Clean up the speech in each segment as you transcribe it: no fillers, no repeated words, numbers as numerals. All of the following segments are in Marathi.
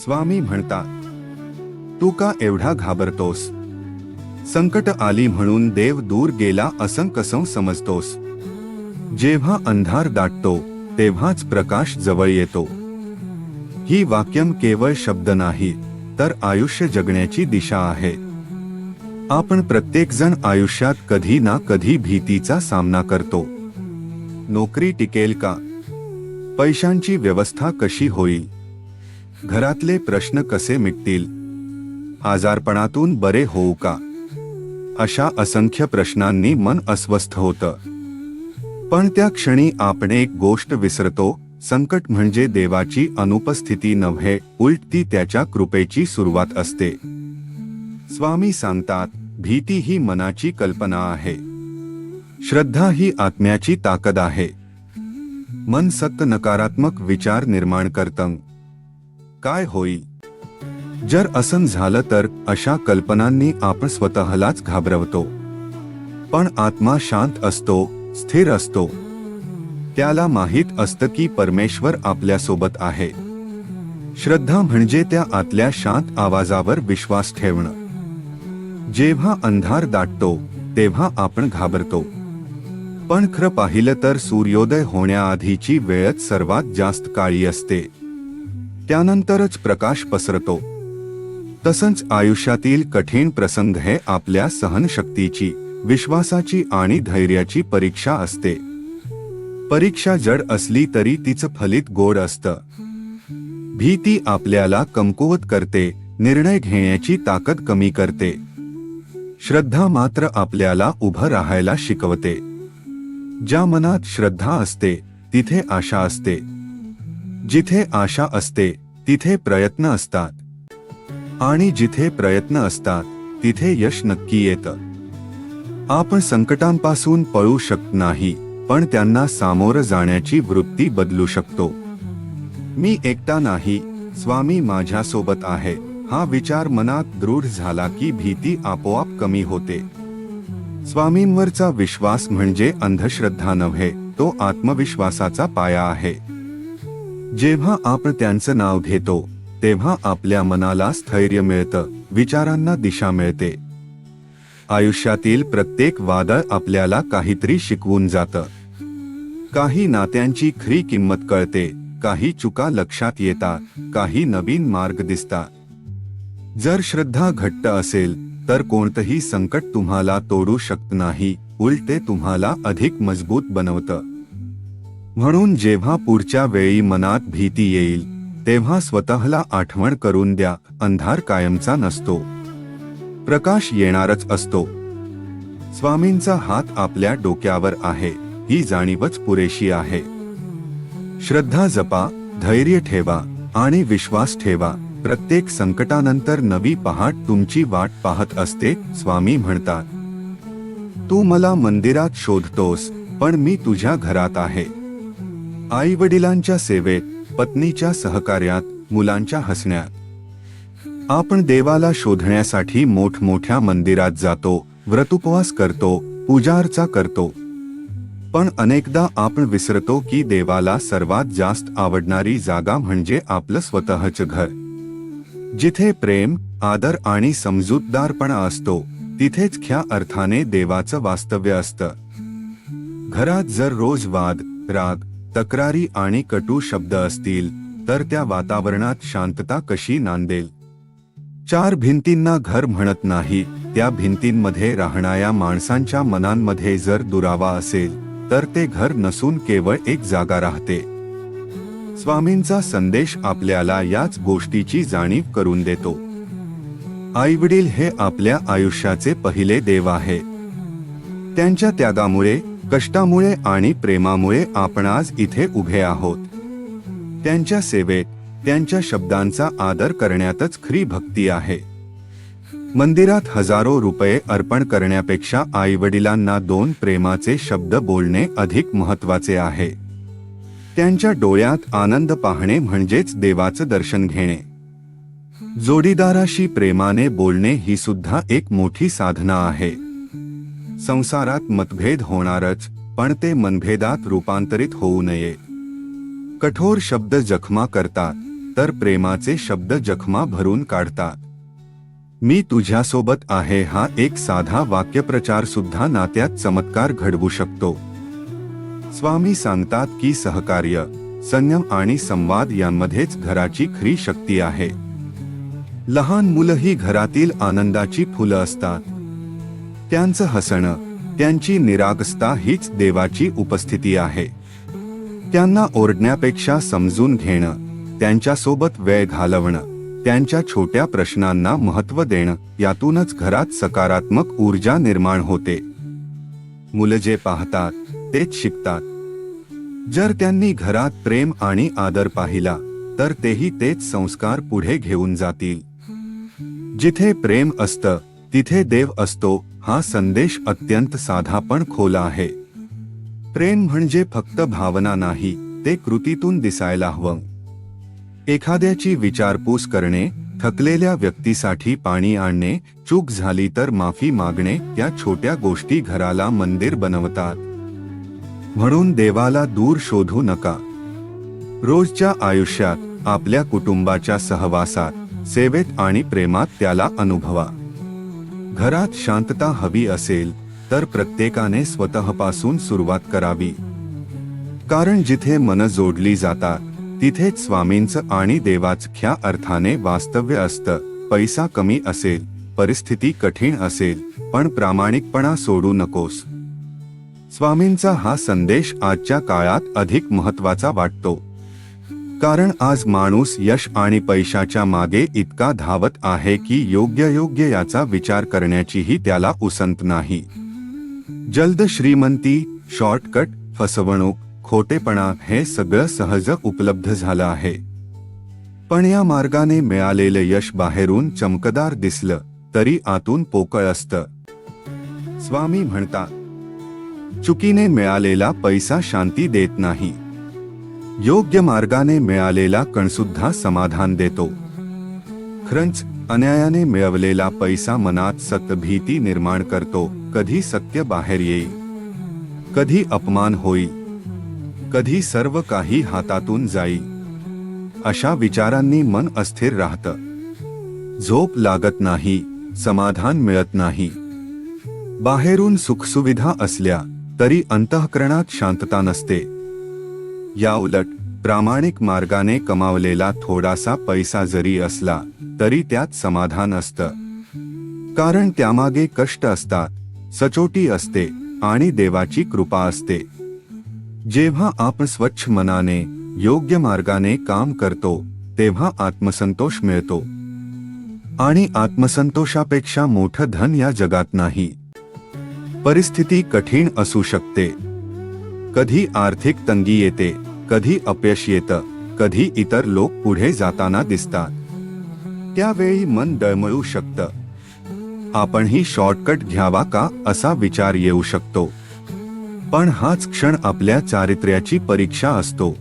स्वामी म्हणतात, तू का एवढा घाबरतोस? संकट आली म्हणून देव दूर गेला असं कसं समजतोस? जेव्हा अंधार दाटतो तेव्हाच प्रकाश जवळ येतो. ही वाक्यम केवळ शब्द नाही, तर आयुष्य जगण्याची दिशा आहे. आपण प्रत्येकजण आयुष्यात कधी ना कधी भीतीचा सामना करतो. नोकरी टिकेल का? पैशांची व्यवस्था कशी होईल? घरातले प्रश्न कसे मिटतील? आजारपणातून बरे होऊ का? अशा असंख्य प्रश्नांनी मन अस्वस्थ होतं. पण त्या क्षणी आपण एक गोष्ट विसरतो, संकट म्हणजे देवाची अनुपस्थिती नव्हे, उलट ती त्याच्या कृपेची सुरुवात असते. स्वामी सांगतात, भीती ही मनाची कल्पना आहे, श्रद्धा ही आत्म्याची ताकद आहे. मन सतत नकारात्मक विचार निर्माण करतं. काय होईल जर असं झालं तर? अशा कल्पनांनी आपण स्वतःलाच घाबरवतो. पण आत्मा शांत असतो, स्थिर असतो. त्याला माहित असतं की परमेश्वर आपल्यासोबत आहे. श्रद्धा म्हणजे त्या आतल्या शांत आवाजावर विश्वास ठेवणं. जेव्हा अंधार दाटतो तेव्हा आपण घाबरतो, पण खरं पाहिलं तर सूर्योदय होण्याआधीची वेळच सर्वात जास्त काळी असते. त्यानंतरच प्रकाश पसरतो. तसंच आयुष्यातील कठीण प्रसंग हे आपल्या सहनशक्तीची, विश्वासाची आणि धैर्याची परीक्षा असते. परीक्षा जड असली तरी तिचं फलित गोड असतं. भीती आपल्याला कमकुवत करते, निर्णय घेण्याची ताकद कमी करते. श्रद्धा मात्र आपल्याला उभं राहायला शिकवते. ज्या मनात श्रद्धा असते तिथे आशा असते. जिथे आशा असते तिथे प्रयत्न असतात. आणि जिथे प्रयत्न असतात तिथे यश नक्की येतं. आपण संकटांपासून पळू शकत नाही, पण त्यांना सामोरं जाण्याची वृत्ती बदलू शकतो. मी एकटा नाही, स्वामी माझ्यासोबत आहे, हा विचार मनात दृढ झाला की भीती आपोआप कमी होते. स्वामींवरचा विश्वास म्हणजे अंधश्रद्धा नव्हे, तो आत्मविश्वासाचा पाया आहे. जेव्हा आपण त्यांचं नाव घेतो तेव्हा आपल्या मनाला स्थैर्य मिळतं, विचारांना दिशा मिळते. आयुष्यातील प्रत्येक वादळ आपल्याला काहीतरी शिकवून जातं. काही नात्यांची खरी किंमत कळते, काही चुका लक्षात येतात, काही नवीन मार्ग दिसतात. जर श्रद्धा घट्ट असेल तर कोणतंही संकट तुम्हाला तोडू शकत नाही, उलट ते तुम्हाला अधिक मजबूत बनवतं. म्हणून जेव्हा पुढच्या वेळी मनात भीती येईल तेव्हा स्वतःला आठवण करून द्या, अंधार कायमचा नसतो, प्रकाश येणारच असतो. स्वामींचा हात आपल्या डोक्यावर आहे, ही जाणीवच पुरेशी आहे. श्रद्धा जपा, धैर्य ठेवा आणि विश्वास ठेवा. प्रत्येक संकटानंतर नवी पहाट तुमची वाट पाहत असते. स्वामी म्हणतात, तू मला मंदिरात शोधतोस, पण मी तुझ्या घरात आहे. आई वडिलांच्या सेवेत, पत्नीच्या सहकार्यात, मुलांच्या हसण्यात. आपण देवाला शोधण्यासाठी मोठमोठ्या मंदिरात जातो, व्रतउपवास करतो, पूजार्चा करतो. पण अनेकदा आपण विसरतो की देवाला सर्वात जास्त आवडणारी जागा म्हणजे आपलं स्वतःचं घर. जिथे प्रेम, आदर आणि समजूतदारपणा असतो तिथेच खऱ्या अर्थाने देवाचं वास्तव्य असतं. घरात जर रोज वाद, राग, तक्रारी आणि कटू शब्द असतील तर त्या वातावरणात शांतता कशी नांदेल? चार भिंतींना घर म्हणत नाही, त्या भिंतींमध्ये राहणाऱ्या माणसांच्या मनांमध्ये जर दुरावा असेल तर ते घर नसून केवळ एक जागा राहते. स्वामींचा संदेश आपल्याला याच गोष्टीची जाणीव करून देतो. आईवडील हे आपल्या आयुष्याचे पहिले देव आहे. त्यांच्या त्यागामुळे, कष्टामुळे आणि प्रेमामुळे आपण आज इथे उभे आहोत. त्यांच्या सेवेत, त्यांच्या शब्दांचा आदर करण्यातच खरी भक्ती आहे. मंदिरात हजारो रुपये अर्पण करण्यापेक्षा आईवडिलांना 2 प्रेमाचे शब्द बोलणे अधिक महत्त्वाचे आहे. त्यांच्या डोळ्यात आनंद पाहणे म्हणजेच देवाचं दर्शन घेणे. जोडीदाराशी प्रेमाने बोलणे ही सुद्धा एक मोठी साधना आहे. संसारात मतभेद होणारच, पण ते मनभेदात रूपांतरित होऊ नये. कठोर शब्द जखमा करतात, तर प्रेमाचे शब्द जखमा भरून काढतात. मी तुझ्यासोबत आहे हा एक साधा वाक्यप्रचार सुद्धा नात्यात चमत्कार घडवू शकतो. स्वामी सांगतात की सहकार्य, संयम आणि संवाद यांमध्येच घराची खरी शक्ती आहे. लहान मुलं ही घरातील आनंदाची फुलं असतात. त्यांचं हसणं, त्यांची निरागसता हीच देवाची उपस्थिती आहे. त्यांना ओरडण्यापेक्षा समजून घेणं, त्यांच्यासोबत वेळ घालवणं, त्यांच्या छोट्या प्रश्नांना महत्त्व देणं, यातूनच घरात सकारात्मक ऊर्जा निर्माण होते. मुलं जे पाहतात तेच शिकतात. जर त्यांनी घरात प्रेम आणि आदर पाहिला तर तेही तेच संस्कार पुढे घेऊन जातील. जिथे प्रेम असतं तिथे देव असतो हा संदेश अत्यंत साधा पण खोल आहे. प्रेम म्हणजे फक्त भावना नाही, ते कृतीतून दिसायला हवं. एखाद्याची विचारपूस करणे, थकलेल्या व्यक्तीसाठी पाणी आणणे, चूक झाली तर माफी मागणे, या छोट्या गोष्टी घराला मंदिर बनवतात. म्हणून देवाला दूर शोधू नका. रोजच्या आयुष्यात आपल्या कुटुंबाच्या सहवासात, सेवेत आणि प्रेमात त्याला अनुभवा. घरात शांतता हवी असेल तर प्रत्येकाने स्वतःपासून सुरुवात करावी. कारण जिथे मन जोडली जातात तिथेच स्वामींचं आणि देवाचं खऱ्या अर्थाने वास्तव्य असतं. पैसा कमी असेल, परिस्थिती कठीण असेल, पण प्रामाणिकपणा सोडू नकोस. स्वामींचा हा संदेश आजच्या काळात अधिक महत्त्वाचा वाटतो. कारण आज माणूस यश आणि पैशाच्या मागे इतका धावत आहे की योग्य याचा विचार करण्याचीही त्याला उसंत नाही. जल्द श्रीमंती, शॉर्टकट, फसवणूक, खोटेपणा हे सगळं सहज उपलब्ध झालं आहे. पण या मार्गाने मिळालेलं यश बाहेरून चमकदार दिसलं तरी आतून पोकळ असतं. स्वामी म्हणतात, चुकीने मिळालेला पैसा शांती देत नाही. योग्य मार्गाने मिळालेला कणसुद्धा समाधान देतो. खरंच अन्यायाने मिळवलेला पैसा मनात सतत भीती निर्माण करतो. कधी सत्य बाहेर येईल, कधी अपमान होईल, कधी सर्व काही हातातून जाईल. अशा विचारांनी मन अस्थिर राहतं. झोप लागत नाही, समाधान मिळत नाही. बाहेरून सुखसुविधा असल्या तरी अंतःकरणात शांतता नसते. या उलट प्रामाणिक मार्गाने कमावलेला थोडासा पैसा जरी असला तरी त्यात समाधान असतं. कारण त्यामागे कष्ट असतात, सचोटी असते आणि देवाची कृपा असते. जेव्हा आपण स्वच्छ मनाने योग्य मार्गाने काम करतो तेव्हा आत्मसंतोष मिळतो. आणि आत्मसंतोषापेक्षा मोठं धन या जगात नाही. परिस्थिती कठीण असू शकते. कधी आर्थिक तंगी येते, कधी अपयश येतं, कधी इतर लोक पुढे जाताना दिसतात. त्यावेळी मन डळमळू शकतं. आपणही शॉर्टकट घ्यावा का असा विचार येऊ शकतो. पण हाच क्षण आपल्या चारित्र्याची परीक्षा असतो.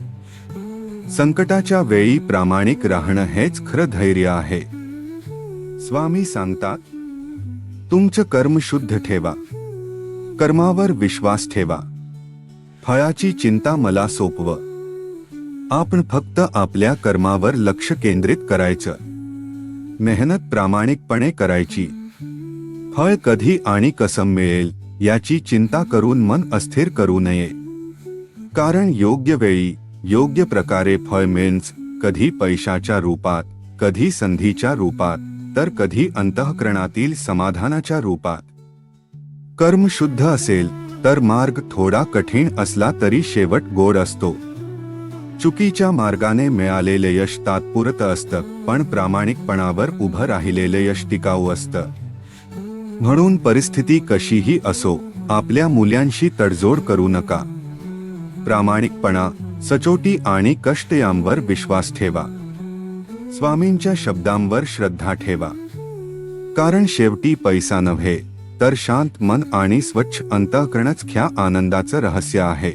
संकटाच्या वेळी प्रामाणिक राहणं हेच खरं धैर्य आहे. स्वामी सांगतात, तुमचं कर्म शुद्ध ठेवा, कर्मावर विश्वास ठेवा, फळाची चिंता मला सोपव. आपण फक्त आपल्या कर्मावर लक्ष केंद्रित करायचं. मेहनत प्रामाणिकपणे करायची. फळ कधी आणि कसं मिळेल याची चिंता करून मन अस्थिर करू नये. कारण योग्य वेळी योग्य प्रकारे फळ मिळेच, कधी पैशाच्या रूपात, कधी संधीच्या रूपात, तर कधी अंतःकरणातील समाधानाच्या रूपात. कर्म शुद्ध असेल तर मार्ग थोडा कठीण असला तरी शेवट गोड असतो. चुकीच्या मार्गाने मिळालेले यश तात्पुरतं असतं, पण प्रामाणिकपणावर उभं राहिलेलं यश टिकाऊ असतं. म्हणून परिस्थिती कशीही असो, आपल्या मूल्यांशी तडजोड करू नका. प्रामाणिकपणा, सचोटी आणि कष्ट यांवर विश्वास ठेवा. स्वामींच्या शब्दांवर श्रद्धा ठेवा. कारण शेवटी पैसा नव्हे तर शांत मन आणि स्वच्छ अंतःकरणच खऱ्या आनंदाचं रहस्य आहे.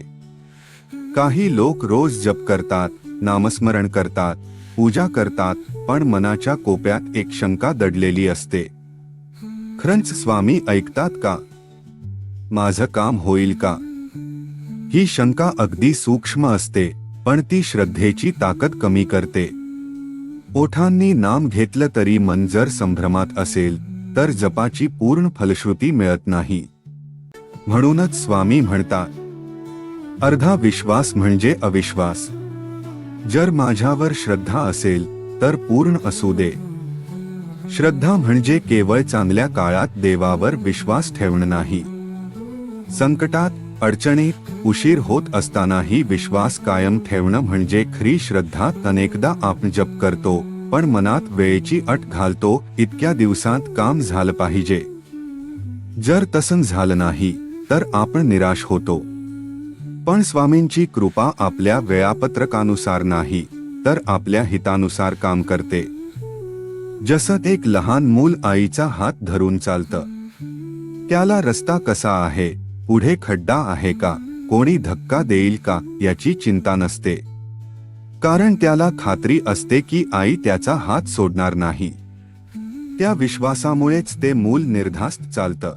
काही लोक रोज जप करतात, नामस्मरण करतात, पूजा करतात, पण मनाच्या कोपऱ्यात एक शंका दडलेली असते. खरंच स्वामी ऐकतात का? माझं काम होईल का? ही शंका अगदी सूक्ष्म असते, पण ती श्रद्धेची ताकद कमी करते. ओठांनी नाम घेतलं तरी मन जर संभ्रमात असेल तर जपाची पूर्ण फलश्रुती मिळत नाही. म्हणूनच स्वामी म्हणतात, अर्धा विश्वास म्हणजे अविश्वास. जर माझ्यावर श्रद्धा असेल तर पूर्ण असू दे. श्रद्धा म्हणजे केवळ चांगल्या काळात देवावर विश्वास ठेवणं नाही. संकटात, अडचणीत, उशीर होत असतानाही विश्वास कायम ठेवणं म्हणजे खरी श्रद्धा. अनेकदा आपण जप करतो पण मनात वेळेची अट घालतो, इतक्या दिवसांत काम झालं पाहिजे. जर तसं झालं नाही तर आपण निराश होतो. पण स्वामींची कृपा आपल्या वेळापत्रकानुसार नाही तर आपल्या हितानुसार काम करते. जसं एक लहान मूल आईचा हात धरून चालतं. त्याला रस्ता कसा आहे, पुढे खड्डा आहे का, कोणी धक्का देईल का याची चिंता नसते. कारण त्याला खात्री असते की आई त्याचा हात सोडणार नाही. त्या विश्वासामुळेच ते मूल निर्धास्त चालतं.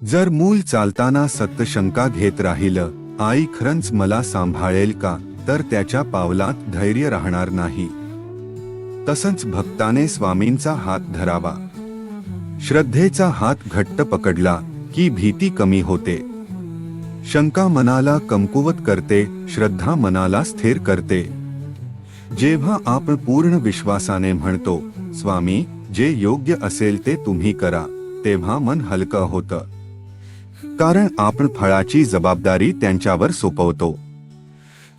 जर मूल चालताना सतत शंका घेत राहिलं, आई खरंच मला सांभाळेल का, तर त्याच्या पावलात धैर्य राहणार नाही. तसंच भक्ताने स्वामींचा हात धरावा. श्रद्धेचा हात घट्ट पकडला की भीती कमी होते. शंका मनाला कमकुवत करते, श्रद्धा मनाला स्थिर करते. जेव्हा आपण पूर्ण विश्वासाने म्हणतो, स्वामी जे योग्य असेल ते तुम्ही करा, तेव्हा मन हलकं होतं. कारण आपण फळाची जबाबदारी त्यांच्यावर सोपवतो.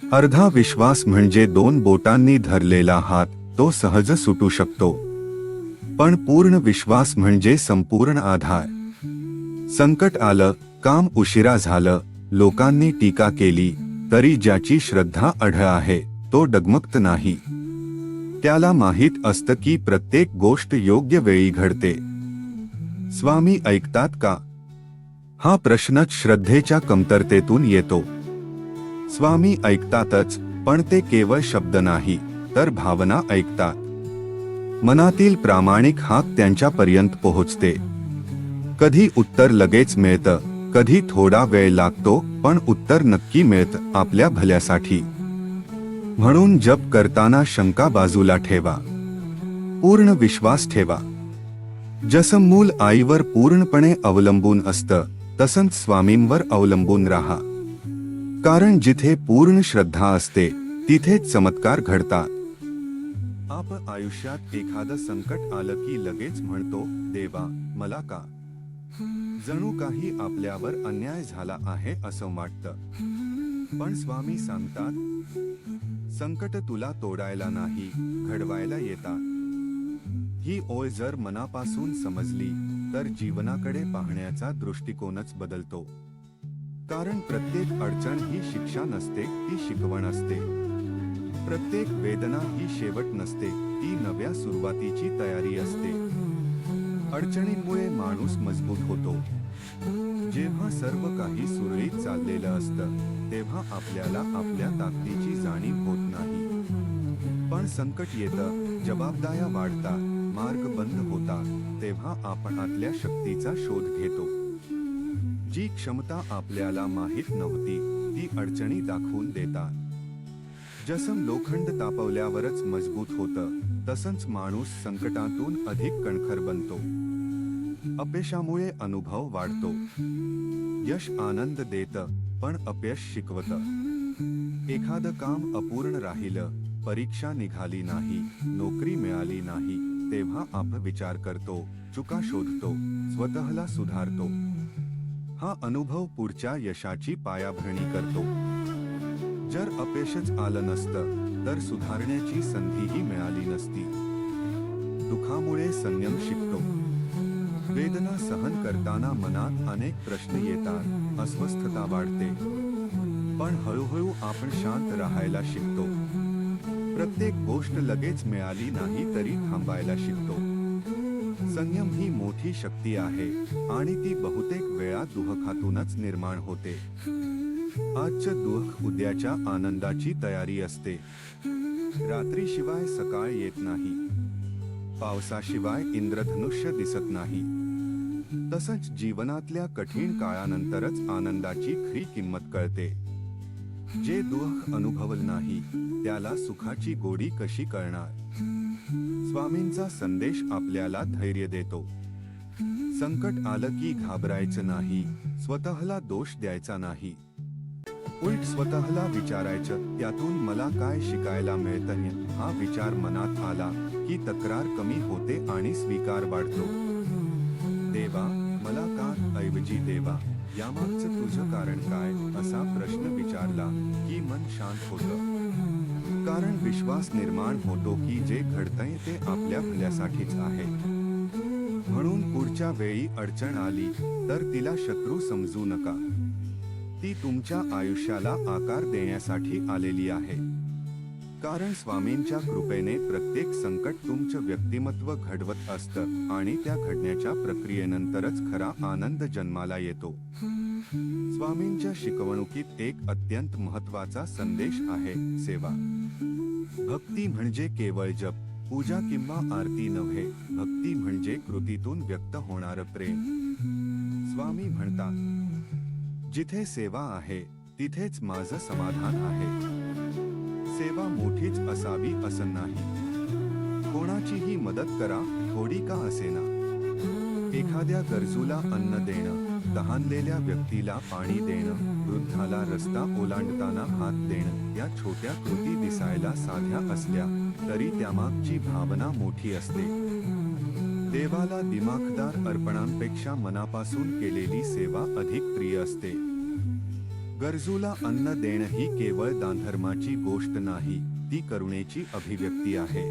अर्धा विश्वास म्हणजे 2 बोटांनी धरलेला हात, तो सहज सुटू शकतो. पण पूर्ण विश्वास म्हणजे संपूर्ण आधार. संकट आलं, काम उशिरा झालं, लोकांनी टीका केली, तरी ज्याची श्रद्धा अढळ आहे तो डगमगत नाही. त्याला माहीत असतं की प्रत्येक गोष्ट योग्य वेळी घडते. स्वामी ऐकतात का? हा प्रश्नच श्रद्धेच्या कमतरतेतून येतो. स्वामी ऐकतातच, पण ते केवळ शब्द नाही तर भावना ऐकतात. मनातील प्रामाणिक हाक त्यांच्यापर्यंत पोहोचते. कधी उत्तर लगेच मिळतं, कधी थोडा वेळ लागतो, पण उत्तर नक्की मिळतं आपल्या भल्यासाठी. म्हणून जप करताना शंका बाजूला ठेवा, पूर्ण विश्वास ठेवा. जसं मूल आईवर पूर्णपणे अवलंबून असतं, तसंच स्वामींवर अवलंबून राहा. कारण जिथे पूर्ण श्रद्धा असते तिथेच चमत्कार घडतात. आपण आयुष्यात एखादं संकट आलं की लगेच म्हणतो, देवा मला का? जणू काही आपल्यावर अन्याय झाला आहे असं वाटतं. पण स्वामी सांगतात, संकट तुला तोडायला नाही, घडवायला येतात. ही ओळ जर मनापासून समजली तर जीवनाकडे पाहण्याचा दृष्टिकोनच बदलतो. कारण प्रत्येक अडचण ही शिक्षा नसते, ती शिकवण असते. प्रत्येक वेदना ही शेवट नसते, ती नव्या सुरुवातीची तयारी असते. अडचणींमुळे माणूस मजबूत होतो. जेव्हा सर्व काही सुरळीत चाललेलं असतं तेव्हा आपल्याला आपल्या ताकदीची जाणीव होत नाही. पण संकट येतं, जबाबदाऱ्या वाढतात, मार्ग बंद होतात, तेव्हा आपण आतल्या शक्तीचा शोध घेतो. जी क्षमता आपल्याला माहीत नव्हती ती अडचणी दाखवून देतात. जसं लोखंड तापवल्यावरच मजबूत होतं, तसंच माणूस संकटातून अधिक कणखर बनतो. अपयशामुळे अनुभव वाढतो. यश आनंद देतं, पण अपयश शिकवतं. एखादं काम अपूर्ण राहिलं, परीक्षा निघाली नाही, नोकरी मिळाली नाही, तेव्हा आपण विचार करतो, चुका शोधतो, स्वतःला सुधारतो. हा अनुभव पुढच्या यशाची पायाभरणी करतो. जर अपयशच आलं नसतं तर सुधारण्याची संधीही मिळाली नसती. दुःखामुळे संयम शिकतो. वेदना सहन करताना मनात अनेक प्रश्न येतात, अस्वस्थता वाढते. पण हळूहळू आपण शांत राहायला शिकतो. प्रत्येक गोष्ट लगेच मिळाली नाही तरी थांबायला शिकतो. संयम ही मोठी शक्ती आहे आणि ती बहुतेक वेळा दुःखातूनच निर्माण होते. आजचं दुःख उद्याच्या आनंदाची तयारी असते. रात्रीशिवाय सकाळ येत नाही, पावसाशिवाय इंद्रधनुष्य दिसत नाही. तसंच जीवनातल्या कठीण काळानंतरच आनंदाची खरी किंमत कळते. जे दुःख अनुभवलं नाही त्याला सुखाची गोडी कशी कळणार? स्वामींचा संदेश आपल्याला धैर्य देतो. संकट आलं की घाबरायचं नाही, स्वतःला दोष द्यायचा नाही. उलट स्वतःला विचारायचं, त्यातून मला काय शिकायला मिळतं. हा विचार मनात आला की तक्रार कमी होते आणि स्वीकार वाढतो. देवा, मला का ऐवजी देवा, यामागचं तुझं कारण काय, असा प्रश्न विचारला की मन शांत होतं. कारण विश्वास निर्माण होतो की जे घडतंय ते आपल्या भल्यासाठीच आहे. म्हणून पुढच्या वेळी अडचण आली तर तिला शत्रू समजू नका. ती तुमच्या आयुष्याला आकार देण्यासाठी आलेली आहे. कारण स्वामींच्या कृपेने प्रत्येक संकट तुमचं व्यक्तिमत्व घडवत असतं आणि त्या घडण्याच्या प्रक्रियेनंतरच खरा आनंद जन्माला येतो. स्वामींच्या शिकवणुकीत एक अत्यंत महत्त्वाचा संदेश आहे, सेवा. भक्ती म्हणजे केवळ जप, पूजा किंवा आरती नव्हे. भक्ती म्हणजे कृतीतून व्यक्त होणारं प्रेम. स्वामी म्हणतात, जिथे सेवा आहे तिथेच माझं समाधान आहे. सेवा मोठीच असावी असं नाही. कोणाचीही मदत करा, थोडी का असेना. एखाद्या गरजूला अन्न देणं, तहानलेल्या व्यक्तीला पाणी देणं, वृद्धाला रस्ता ओलांडताना हात देणं, या छोट्या कृती दिसायला साध्या असल्या तरी त्यामागची भावना मोठी असते. देवाला दिमाखदार अर्पणांपेक्षा मनापासून केलेली सेवा अधिक प्रिय असते. गरजूला अन्न देणं ही केवळ दानधर्माची गोष्ट नाही, ती करुणेची अभिव्यक्ती आहे.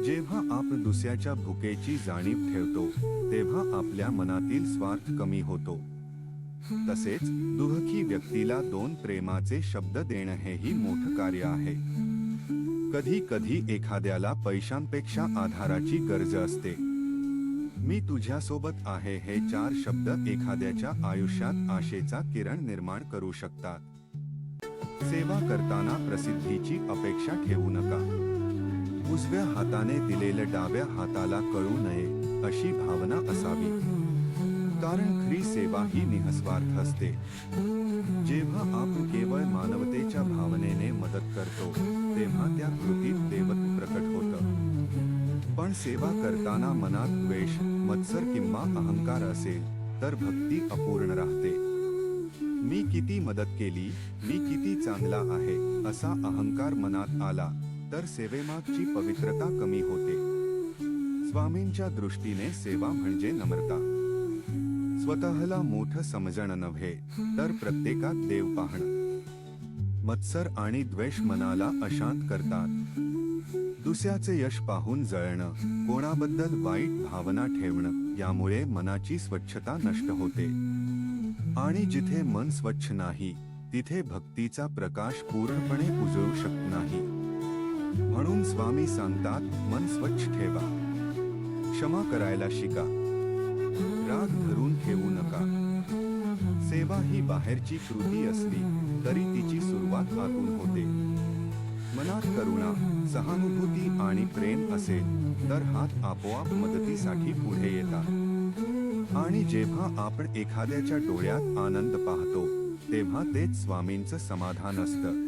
जेव्हा आपण दुसऱ्याच्या भुकेची जाणीव ठेवतो तेव्हा आपल्या मनातील स्वार्थ कमी होतो. तसेच दुःखी व्यक्तीला 2 प्रेमाचे शब्द देणं हेही मोठं कार्य आहे. कधी कधी एखाद्याला पैशांपेक्षा आधाराची गरज असते. मी तुझ्यासोबत आहे हे 4 शब्द एखाद्याच्या आयुष्यात आशेचा किरण निर्माण करू शकतात. सेवा करताना प्रसिद्धीची अपेक्षा ठेवू नका. उजव्या हाताने दिलेलं डाव्या हाताला कळू नये अशी भावना असावी. कारण खरी सेवा ही निःस्वार्थ असते. जेव्हा आपण केवळ मानवतेच्या भावनेने मदत करतो तेव्हा त्या कृतीत देवत्व प्रकट होतं. पण सेवा करताना मनात द्वेष, मत्सर किंवा अहंकार असेल तर भक्ती अपूर्ण राहते. मी किती मदत केली, मी किती चांगला आहे असा अहंकार मनात आला तर सेवेमागची पवित्रता कमी होते. स्वामींच्या दृष्टीने सेवा म्हणजे नम्रता. स्वतःला मोठं समजणं नव्हे तर प्रत्येकात देव पाहणं. मत्सर आणि द्वेष मनाला अशांत करतात. दुसऱ्याचे यश पाहून जळणं, कोणाबद्दल वाईट भावना ठेवणं यामुळे मनाची स्वच्छता नष्ट होते. आणि जिथे मन स्वच्छ नाही तिथे भक्तीचा प्रकाश पूर्णपणे उजळू शकत नाही. म्हणून स्वामी सांगतात, मन स्वच्छ ठेवा, क्षमा करायला शिका, राग धरून ठेवू नका. सेवा ही बाहेरची कृती असली तरी तिची सुरुवात आतून होते. मनात करुणा, सहानुभूती आणि प्रेम असेल तर हात आपोआप मदतीसाठी पुढे येतात. आणि जेव्हा आपण एखाद्याच्या डोळ्यात आनंद पाहतो तेव्हा तेच स्वामींचं समाधान असतं.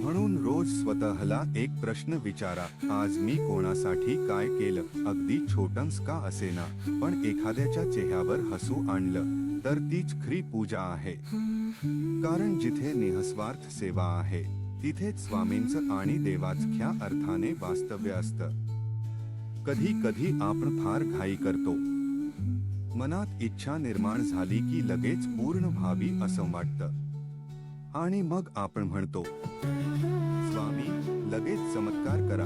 म्हणून रोज स्वतःला एक प्रश्न विचारा, आज मी कोणासाठी काय केलं. अगदी छोटंस का असेना, पण एखाद्याच्या चेहऱ्यावर हसू आणलं तर तीच खरी पूजा आहे. कारण जिथे निःस्वार्थ सेवा आहे तिथेच स्वामींचं आणि देवाचं खऱ्या अर्थाने वास्तव्य असतं. कधी कधी आपण फार घाई करतो. मनात इच्छा निर्माण झाली की लगेच पूर्ण व्हावी असं वाटतं. आणि मग आपण म्हणतो, स्वामी लगेच चमत्कार करा.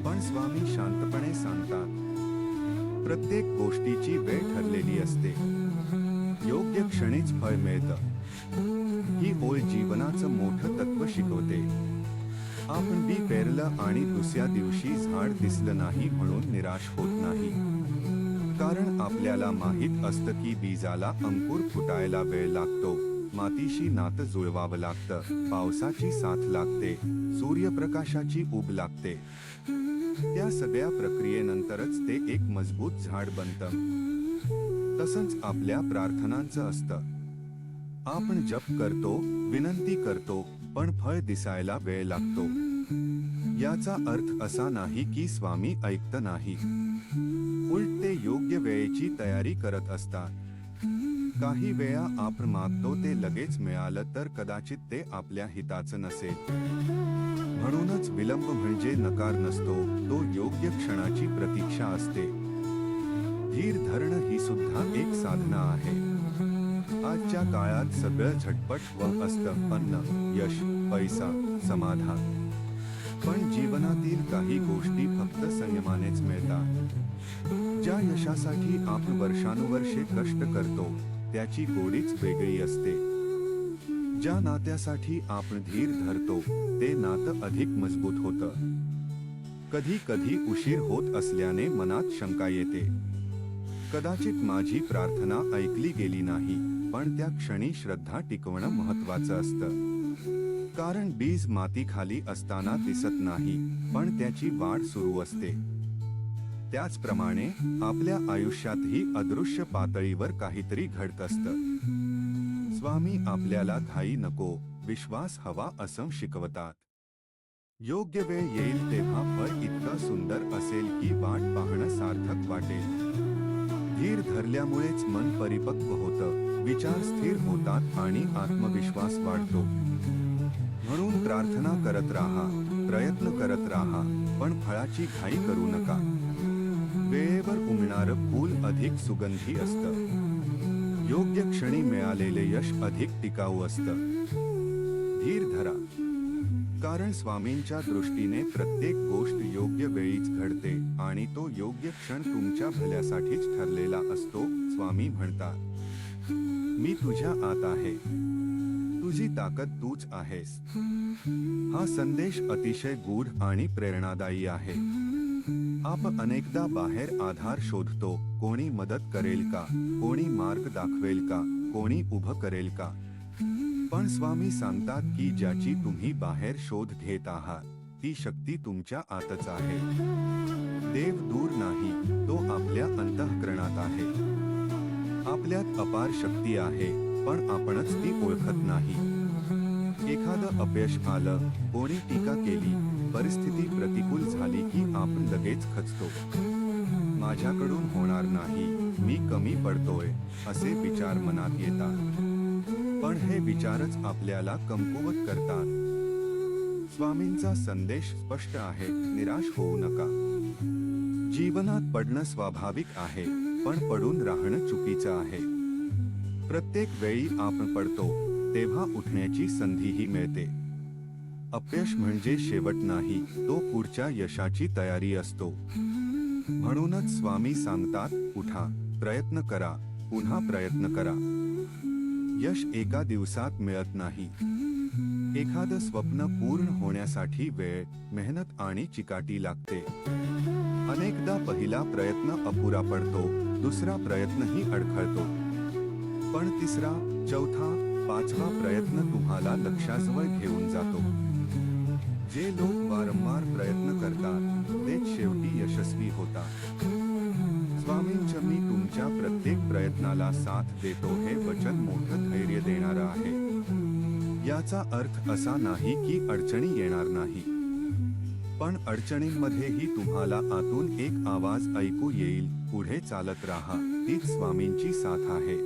पण स्वामी शांतपणे सांगतात, प्रत्येक गोष्टीची वेळ ठरलेली असते. योग्य क्षणीच फळ मिळतं. ही ओळ जीवनाचं मोठं तत्व शिकवते. आपण बी पेरलं आणि दुसऱ्या दिवशी झाड दिसलं नाही म्हणून निराश होत नाही. कारण आपल्याला माहित असतं की बीजाला अंकुर फुटायला वेळ लागतो, मातीशी नातं जुळवावं लागतं, पावसाची साथ लागते, सूर्यप्रकाशाची ऊब लागते. त्या सगळ्या प्रक्रियेनंतरच ते एक मजबूत झाड बनतं. तसंच आपल्या प्रार्थनांचं असतं. आपण जप करतो, विनंती करतो, पण फळ दिसायला वेळ लागतो. याचा अर्थ असा नाही की स्वामी ऐकत नाही, उलट ते योग्य वेळेची तयारी करत असतात. काही वेळा आपण मागतो ते लगेच मिळालं तर कदाचित ते आपल्या हिताचं नसेल. म्हणूनच विलंब म्हणजे नकार नसतो, तो योग्य क्षणाची प्रतीक्षा असते. धीर धरणं ही सुद्धा एक साधना आहे. आजच्या काळात सगळं झटपट असतं, अन्न, यश, पैसा, समाधान. पण जीवनातील काही गोष्टी फक्त संयमानेच मिळतात. ज्या यशासाठी आपण वर्षानुवर्षे कष्ट करतो त्याची गोडीच वेगळी असते. ज्या नात्यासाठी आपण धीर धरतो ते नातं अधिक मजबूत होतं. कधी कधी उशीर होत असल्याने मनात शंका येते. कदाचित माझी प्रार्थना ऐकली गेली नाही, पण त्या क्षणी श्रद्धा टिकवणं महत्वाचं असतं. कारण बीज मातीखाली असताना दिसत नाही, पण त्याची वाढ सुरू असते. त्याचप्रमाणे आपल्या आयुष्यातही अदृश्य पातळीवर काहीतरी घडत असतं. स्वामी आपल्याला घाई नको, विश्वास हवा असं शिकवतात. योग्य वेळ येईल तेव्हा फळ इतकं सुंदर असेल की वाट पाहणं सार्थक वाटेल. धीर धरल्यामुळेच मन परिपक्व होतं, विचार स्थिर होतात आणि आत्मविश्वास वाढतो. म्हणून प्रार्थना करत राहा, प्रयत्न करत राहा, पण फळाची घाई करू नका. वेळेवर उमलणारं फूल अधिक सुगंधी असतं. योग्य क्षणी मिळालेले यश अधिक टिकाऊ असतं. धीर धरा, कारण स्वामींच्या दृष्टीने प्रत्येक गोष्ट योग्य वेळीच घडते आणि तो योग्य क्षण तुमच्या भल्यासाठीच ठरलेला असतो. स्वामी म्हणतात, मी तुझ्या आत आहे, तुझी ताकद तूच आहेस. हा संदेश अतिशय गूढ आणि प्रेरणादायी आहे. आपण अनेकदा बाहेर आधार शोधतो, कोणी मदत करेल का, कोणी मार्ग दाखवेल का, कोणी उभं करेल का. पण स्वामी सांगतात की ज्याची तुम्ही बाहेर शोध घेत आहात ती शक्ती तुमच्या आतच आहे. देव दूर नाही, तो आपल्या अंतःकरणात आहे. आपल्यात अपार शक्ती आहे, पण आपणच ती ओळखत नाही. एखादं अपयश आलं, कोणी टीका केली, परिस्थिती प्रतिकूल झाली की आपण लगेच खचतो. माझ्याकडून होणार नाही, मी कमी पडतोय, असे विचार मनात येतात. पण हे विचारच आपल्याला कमकुवत करतात. स्वामींचा संदेश स्पष्ट आहे, निराश होऊ नका. जीवनात पडणं स्वाभाविक आहे, पण पडून राहणं चुकीचं आहे. प्रत्येक वेळी आपण पडतो तेव्हा उठण्याची संधीही मिळते. अपयश म्हणजे शेवट नाही, तो पुढच्या यशाची तयारी असतो. म्हणूनच स्वामी सांगतात, उठा, प्रयत्न करा, पुन्हा प्रयत्न करा. यश एका दिवसात मिळत नाही. एखादं स्वप्न पूर्ण होण्यासाठी वेळ, मेहनत आणि चिकाटी लागते. अनेकदा पहिला प्रयत्न अपुरा पडतो, दुसरा प्रयत्नही अडखळतो, पण तिसरा, चौथा, पाचवा प्रयत्न तुम्हाला लक्ष्याजवळ घेऊन जातो. जे लोक वारंवार प्रयत्न करतात तेच शेवटी यशस्वी होतात. स्वामींच्या मी तुमच्या प्रत्येक प्रयत्नाला साथ देतो हे वचन मोठं धैर्य देणारं आहे. याचा अर्थ असा नाही की अडचणी येणार नाही, पण अडचणींमध्येही तुम्हाला आतून एक आवाज ऐकू येईल, पुढे चालत राहा, तीच स्वामींची साथ आहे.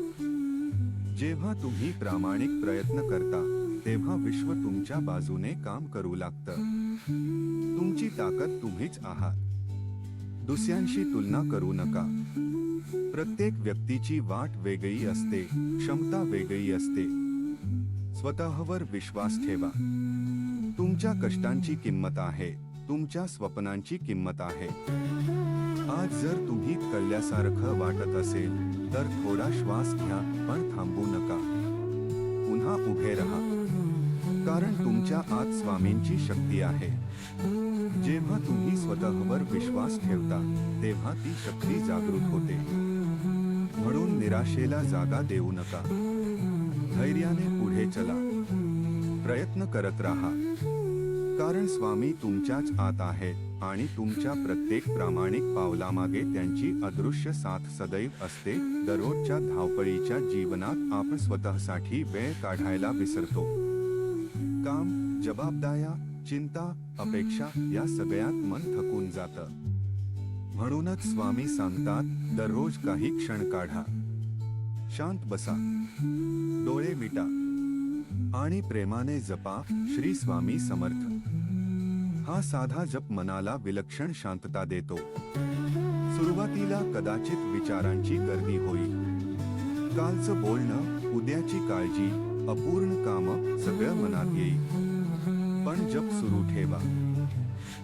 जेव्हा तुम्ही प्रामाणिक प्रयत्न करता तेव्हा विश्व तुमच्या बाजूने काम करू लागतं. तुमची ताकद तुम्हीच आहात. दुसऱ्यांशी तुलना करू नका. प्रत्येक व्यक्तीची वाट वेगळी असते, क्षमता वेगळी असते. स्वतःवर विश्वास ठेवा. तुमच्या कष्टांची किंमत आहे, तुमच्या स्वप्नांची किंमत आहे. आज जर तुम्ही कळल्यासारखं वाटत असेल तर थोडा श्वास घ्या, पण थांबू नका. पुन्हा उभे राहा, कारण तुमच्या आत स्वामींची शक्ती आहे. जेव्हा तुम्ही स्वतःवर विश्वास ठेवता तेव्हा ती शक्ती जागृत होते. म्हणून निराशेला जागा देऊ नका. धैर्याने पुढे चला, प्रयत्न करत राहा, कारण स्वामी तुमच्याच आत आहेत आणि तुमच्या प्रत्येक प्रामाणिक पावलामागे त्यांची अदृश्य साथ सदैव असते. दररोजच्या धावपळीच्या जीवनात आपण स्वतःसाठी वेळ काढायला विसरतो. काम, जबाबदाऱ्या, चिंता, अपेक्षा या सगळ्यात मन थकून जातं. म्हणूनच स्वामी सांगतात, दररोज काही क्षण काढा, शांत बसा, डोळे मिटा आणि प्रेमाने जपा श्री स्वामी समर्थ. हा साधा जप मनाला विलक्षण शांतता देतो. सुरुवातीला कदाचित विचारांची गर्दी होईल. कालचं बोलणं, उद्याची काळजी, अपूर्ण कामं सगळं मनात येईल. पण जप सुरू ठेवा.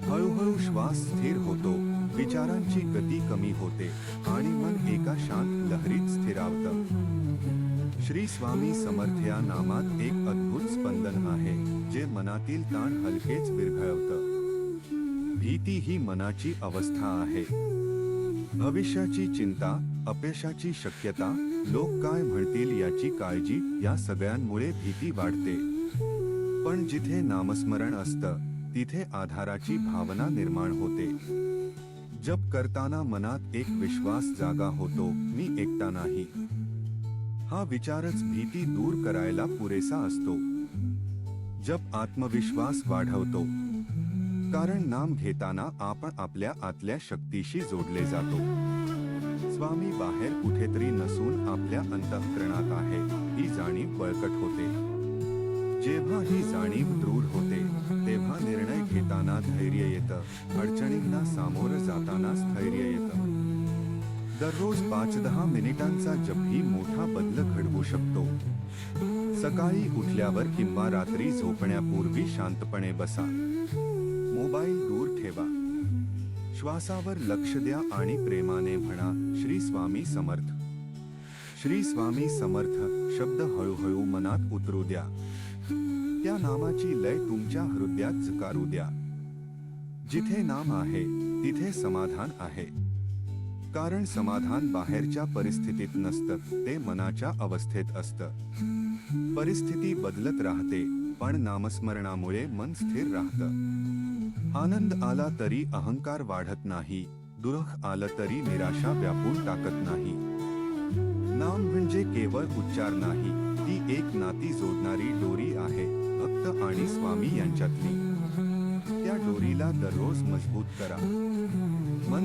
हळूहळू श्वास स्थिर होतो, विचारांची गती कमी होते आणि मन एका शांत लहरीत स्थिरावतं. श्री स्वामी समर्थ या नामात एक अद्भुत स्पंदन आहे, जे मनातील ताण हलकेच विरघळवतं. भीती ही मनाची अवस्था आहे. भविष्याची चिंता, अपयशाची शक्यता, लोक काय म्हणतील याची काळजी या सगळ्यांमुळे भीती वाढते. पण जिथे नामस्मरण असतं, तिथे आधाराची भावना निर्माण होते. जप करताना मनात एक विश्वास जागा होतो, मी एकटा नाही. हा विचारच भीती दूर करायला पुरेसा असतो. जप आत्मविश्वास वाढवतो, कारण नाम घेताना आपण आपल्या आतल्या शक्तीशी जोडले जातो. स्वामी बाहेर कुठेतरी नसून आपल्या अंतःकरणात आहे, ही जाणीव बळकट होते. जेव्हा ही जाणीव दृढ होते, तेव्हा निर्णय घेताना धैर्य येतं, अडचणींना सामोरं जाताना स्थैर्य येतं. दररोज 5-10 मिनिटांचा जपही मोठा बदल घडवू शकतो. सकाळी उठल्यावर किंवा रात्री झोपण्यापूर्वी शांतपणे बसा. मोबाईल दूर ठेवा. श्वासावर लक्ष द्या आणि प्रेमाने म्हणा, श्री स्वामी समर्थ. श्री स्वामी समर्थ शब्द हळूहळू मनात उतरू द्या. त्या नामाची लय तुमच्या हृदयात झकारू द्या. जिथे नाम आहे, तिथे समाधान आहे. कारण समाधान बाहेरच्या परिस्थितीत नसतं, ते मनाच्या अवस्थेत असतं. परिस्थिती बदलत राहते, पण नामस्मरणामुळे मन स्थिर राहतं. आनंद आला तरी अहंकार वाढत नाही, दुःख आलं तरी निराशा व्यापून टाकत नाही. नाम म्हणजे केवळ उच्चार नाही, ती एक नाती जोडणारी दोरी आहे, भक्त आणि स्वामी यांच्यातली. त्या दोरीला दररोज मजबूत करा. मन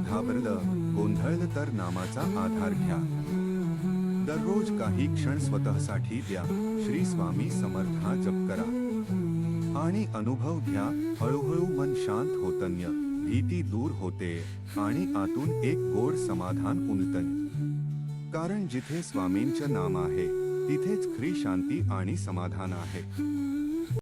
घाबरलं, गोंधळलं तर नामाचा आधार घ्या. दररोज काही क्षण स्वतःसाठी द्या. श्री स्वामी समर्थ हा जप करा आणि अनुभव घ्या. हळूहळू मन शांत होतन्य, भीती दूर होते आणि आतून एक गोड समाधान उमलतं. कारण जिथे स्वामींचं नाम आहे, तिथेच खरी शांती आणि समाधान आहे.